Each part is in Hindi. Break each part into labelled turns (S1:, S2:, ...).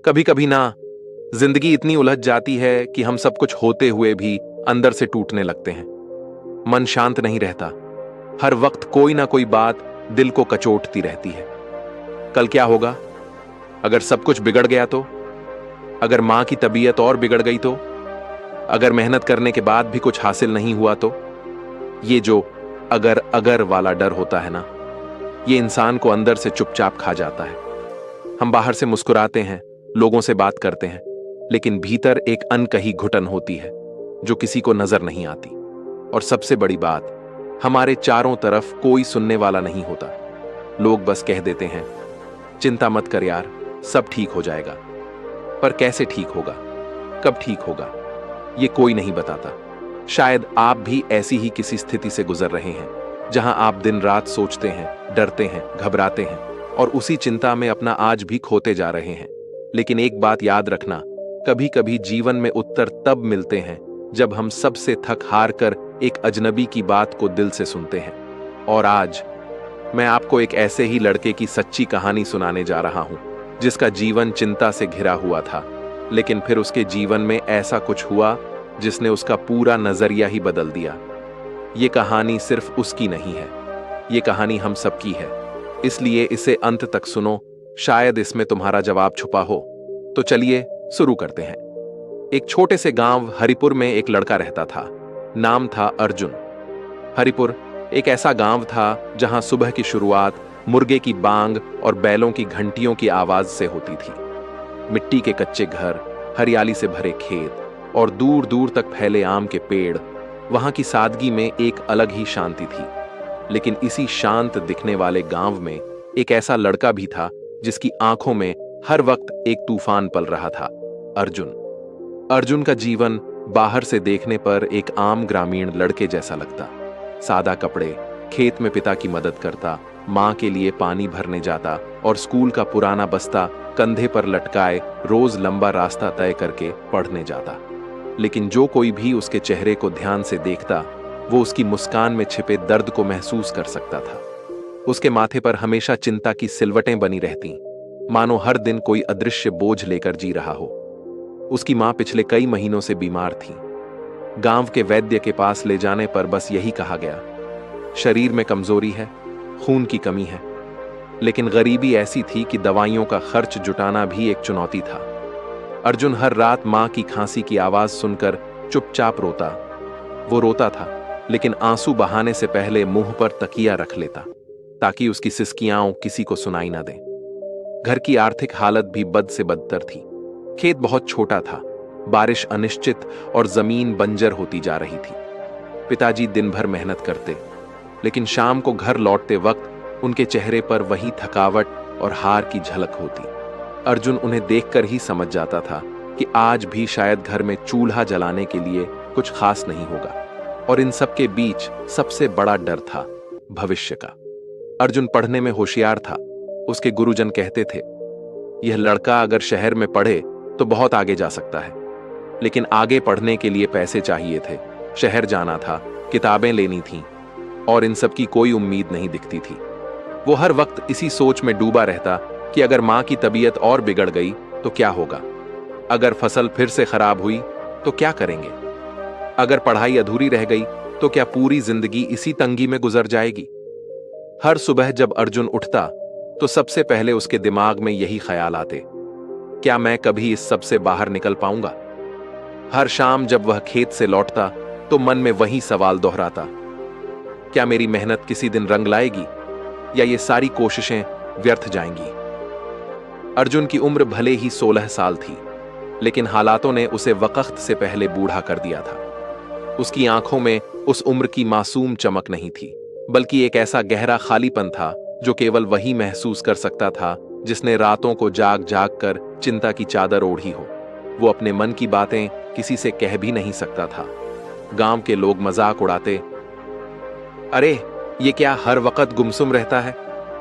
S1: कभी कभी ना, जिंदगी इतनी उलझ जाती है कि हम सब कुछ होते हुए भी अंदर से टूटने लगते हैं। मन शांत नहीं रहता। हर वक्त कोई ना कोई बात दिल को कचोटती रहती है। कल क्या होगा? अगर सब कुछ बिगड़ गया तो? अगर मां की तबीयत और बिगड़ गई तो? अगर मेहनत करने के बाद भी कुछ हासिल नहीं हुआ तो? ये जो अगर अगर वाला डर होता है ना, ये इंसान को अंदर से चुपचाप खा जाता है। हम बाहर से मुस्कुराते हैं, लोगों से बात करते हैं, लेकिन भीतर एक अनकही घुटन होती है जो किसी को नजर नहीं आती। और सबसे बड़ी बात, हमारे चारों तरफ कोई सुनने वाला नहीं होता। लोग बस कह देते हैं, चिंता मत कर यार, सब ठीक हो जाएगा। पर कैसे ठीक होगा? कब ठीक होगा? ये कोई नहीं बताता। शायद आप भी ऐसी ही किसी स्थिति से गुजर रहे हैं, जहां आप दिन रात सोचते हैं, डरते हैं, घबराते हैं और उसी चिंता में अपना आज भी खोते जा रहे हैं। लेकिन एक बात याद रखना, कभी कभी जीवन में उत्तर तब मिलते हैं जब हम सबसे थक हार कर एक अजनबी की बात को दिल से सुनते हैं। और आज मैं आपको एक ऐसे ही लड़के की सच्ची कहानी सुनाने जा रहा हूं, जिसका जीवन चिंता से घिरा हुआ था, लेकिन फिर उसके जीवन में ऐसा कुछ हुआ जिसने उसका पूरा नजरिया ही बदल दिया। ये कहानी सिर्फ उसकी नहीं है, ये कहानी हम सबकी है। इसलिए इसे अंत तक सुनो, शायद इसमें तुम्हारा जवाब छुपा हो। तो चलिए शुरू करते हैं। एक छोटे से गांव हरिपुर में एक लड़का रहता था। नाम था अर्जुन। हरिपुर एक ऐसा गांव था जहां सुबह की शुरुआत मुर्गे की बांग और बैलों की घंटियों की आवाज से होती थी। मिट्टी के कच्चे घर, हरियाली से भरे खेत और दूर दूर तक फैले आम के पेड़, वहां की सादगी में एक अलग ही शांति थी। लेकिन इसी शांत दिखने वाले गांव में एक ऐसा लड़का भी था जिसकी आंखों में हर वक्त एक तूफान पल रहा था, अर्जुन। अर्जुन का जीवन बाहर से देखने पर एक आम ग्रामीण लड़के जैसा लगता। सादा कपड़े, खेत में पिता की मदद करता, मां के लिए पानी भरने जाता और स्कूल का पुराना बस्ता कंधे पर लटकाए रोज लंबा रास्ता तय करके पढ़ने जाता। लेकिन जो कोई भी उसके चेहरे को ध्यान से देखता, वो उसकी मुस्कान में छिपे दर्द को महसूस कर सकता था। उसके माथे पर हमेशा चिंता की सिलवटें बनी रहती, मानो हर दिन कोई अदृश्य बोझ लेकर जी रहा हो। उसकी मां पिछले कई महीनों से बीमार थी। गांव के वैद्य के पास ले जाने पर बस यही कहा गया, शरीर में कमजोरी है, खून की कमी है। लेकिन गरीबी ऐसी थी कि दवाइयों का खर्च जुटाना भी एक चुनौती था। अर्जुन हर रात मां की खांसी की आवाज सुनकर चुपचाप रोता। वो रोता था, लेकिन आंसू बहाने से पहले मुंह पर तकिया रख लेता, ताकि उसकी सिसकियां किसी को सुनाई ना दें। घर की आर्थिक हालत भी बद से बदतर थी। खेत बहुत छोटा था, बारिश अनिश्चित और जमीन बंजर होती जा रही थी। पिताजी दिन भर मेहनत करते, लेकिन शाम को घर लौटते वक्त उनके चेहरे पर वही थकावट और हार की झलक होती। अर्जुन उन्हें देखकर ही समझ जाता था कि आज भी शायद घर में चूल्हा जलाने के लिए कुछ खास नहीं होगा। और इन सब के बीच सबसे बड़ा डर था भविष्य का। अर्जुन पढ़ने में होशियार था। उसके गुरुजन कहते थे, यह लड़का अगर शहर में पढ़े तो बहुत आगे जा सकता है। लेकिन आगे पढ़ने के लिए पैसे चाहिए थे, शहर जाना था, किताबें लेनी थीं, और इन सब की कोई उम्मीद नहीं दिखती थी। वो हर वक्त इसी सोच में डूबा रहता कि अगर मां की तबीयत और बिगड़ गई तो क्या होगा? अगर फसल फिर से खराब हुई तो क्या करेंगे? अगर पढ़ाई अधूरी रह गई तो क्या पूरी जिंदगी इसी तंगी में गुजर जाएगी? हर सुबह जब अर्जुन उठता तो सबसे पहले उसके दिमाग में यही ख्याल आते, क्या मैं कभी इस सब से बाहर निकल पाऊंगा? हर शाम जब वह खेत से लौटता तो मन में वही सवाल दोहराता, क्या मेरी मेहनत किसी दिन रंग लाएगी या ये सारी कोशिशें व्यर्थ जाएंगी? अर्जुन की उम्र भले ही 16 साल थी, लेकिन हालातों ने उसे वक्त से पहले बूढ़ा कर दिया था। उसकी आंखों में उस उम्र की मासूम चमक नहीं थी, बल्कि एक ऐसा गहरा खालीपन था जो केवल वही महसूस कर सकता था जिसने रातों को जाग जाग कर चिंता की चादर ओढ़ी हो। वो अपने मन की बातें किसी से कह भी नहीं सकता था। गांव के लोग मजाक उड़ाते, अरे ये क्या हर वक्त गुमसुम रहता है,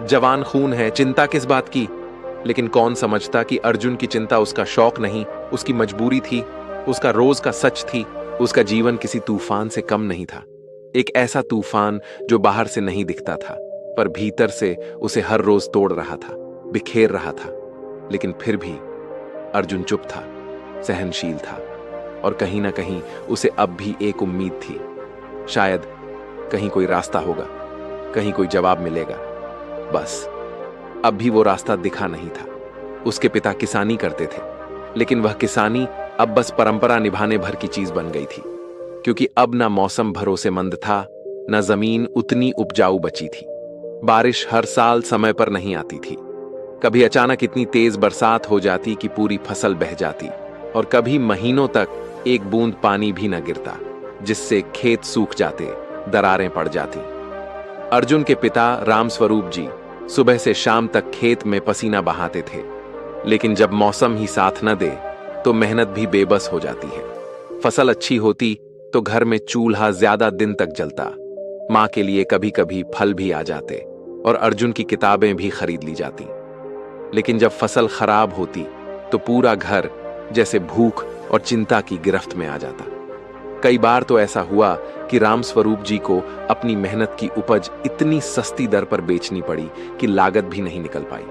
S1: जवान खून है, चिंता किस बात की? लेकिन कौन समझता कि अर्जुन की चिंता उसका शौक नहीं, उसकी मजबूरी थी, उसका रोज का सच थी। उसका जीवन किसी तूफान से कम नहीं था। एक ऐसा तूफान जो बाहर से नहीं दिखता था, पर भीतर से उसे हर रोज तोड़ रहा था, बिखेर रहा था। लेकिन फिर भी अर्जुन चुप था, सहनशील था, और कहीं ना कहीं उसे अब भी एक उम्मीद थी। शायद कहीं कोई रास्ता होगा, कहीं कोई जवाब मिलेगा। बस अब भी वो रास्ता दिखा नहीं था। उसके पिता किसानी करते थे, लेकिन वह किसानी अब बस परंपरा निभाने भर की चीज बन गई थी, क्योंकि अब ना मौसम भरोसेमंद था, न जमीन उतनी उपजाऊ बची थी। बारिश हर साल समय पर नहीं आती थी। कभी अचानक इतनी तेज बरसात हो जाती कि पूरी फसल बह जाती, और कभी महीनों तक एक बूंद पानी भी न गिरता, जिससे खेत सूख जाते, दरारें पड़ जाती। अर्जुन के पिता रामस्वरूप जी सुबह से शाम तक खेत में पसीना बहाते थे, लेकिन जब मौसम ही साथ न दे तो मेहनत भी बेबस हो जाती है। फसल अच्छी होती तो घर में चूल्हा ज्यादा दिन तक जलता, मां के लिए कभी कभी फल भी आ जाते, और अर्जुन की किताबें भी खरीद ली जाती। लेकिन जब फसल खराब होती तो पूरा घर जैसे भूख और चिंता की गिरफ्त में आ जाता। कई बार तो ऐसा हुआ कि रामस्वरूप जी को अपनी मेहनत की उपज इतनी सस्ती दर पर बेचनी पड़ी कि लागत भी नहीं निकल पाई।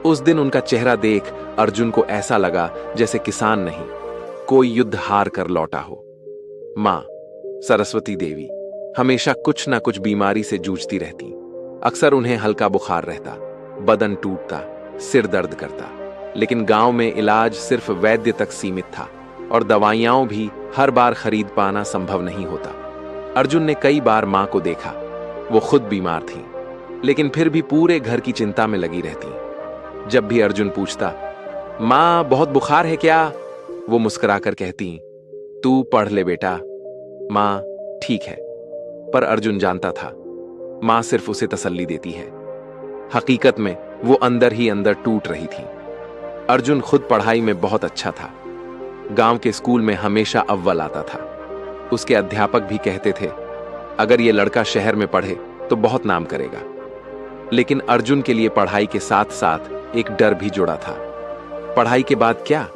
S1: उस दिन उनका चेहरा देख अर्जुन को ऐसा लगा जैसे किसान नहीं, कोई युद्ध हार कर लौटा हो। मां सरस्वती देवी हमेशा कुछ ना कुछ बीमारी से जूझती रहती। अक्सर उन्हें हल्का बुखार रहता, बदन टूटता, सिर दर्द करता, लेकिन गांव में इलाज सिर्फ वैद्य तक सीमित था, और दवाइयां भी हर बार खरीद पाना संभव नहीं होता। अर्जुन ने कई बार मां को देखा, वो खुद बीमार थी, लेकिन फिर भी पूरे घर की चिंता में लगी रहती। जब भी अर्जुन पूछता, मां बहुत बुखार है क्या, वो मुस्कुराकर कहती, तू पढ़ ले बेटा, मां ठीक है। पर अर्जुन जानता था मां सिर्फ उसे तसल्ली देती है। हकीकत में वो अंदर ही अंदर टूट रही थी। अर्जुन खुद पढ़ाई में बहुत अच्छा था, गांव के स्कूल में हमेशा अव्वल आता था। उसके अध्यापक भी कहते थे, अगर ये लड़का शहर में पढ़े तो बहुत नाम करेगा। लेकिन अर्जुन के लिए पढ़ाई के साथ साथ एक डर भी जुड़ा था। पढ़ाई के बाद क्या,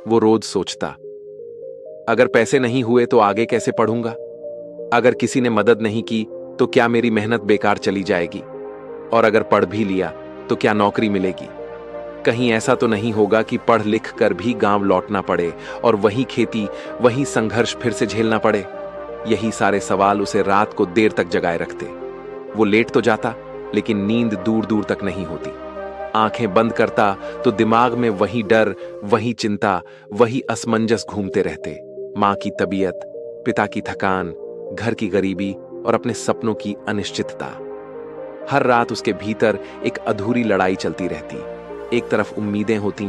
S1: वो रोज सोचता, अगर पैसे नहीं हुए तो आगे कैसे पढ़ूंगा? अगर किसी ने मदद नहीं की तो क्या मेरी मेहनत बेकार चली जाएगी? और अगर पढ़ भी लिया तो क्या नौकरी मिलेगी? कहीं ऐसा तो नहीं होगा कि पढ़ लिख कर भी गांव लौटना पड़े और वही खेती, वही संघर्ष फिर से झेलना पड़े? यही सारे सवाल उसे रात को देर तक जगाए रखते। वो लेट तो जाता, लेकिन नींद दूर दूर तक नहीं होती। आंखें बंद करता तो दिमाग में वही डर, वही चिंता, वही असमंजस घूमते रहते। मां की तबीयत, पिता की थकान, घर की गरीबी और अपने सपनों की अनिश्चितता। हर रात उसके भीतर एक अधूरी लड़ाई चलती रहती। एक तरफ उम्मीदें होती,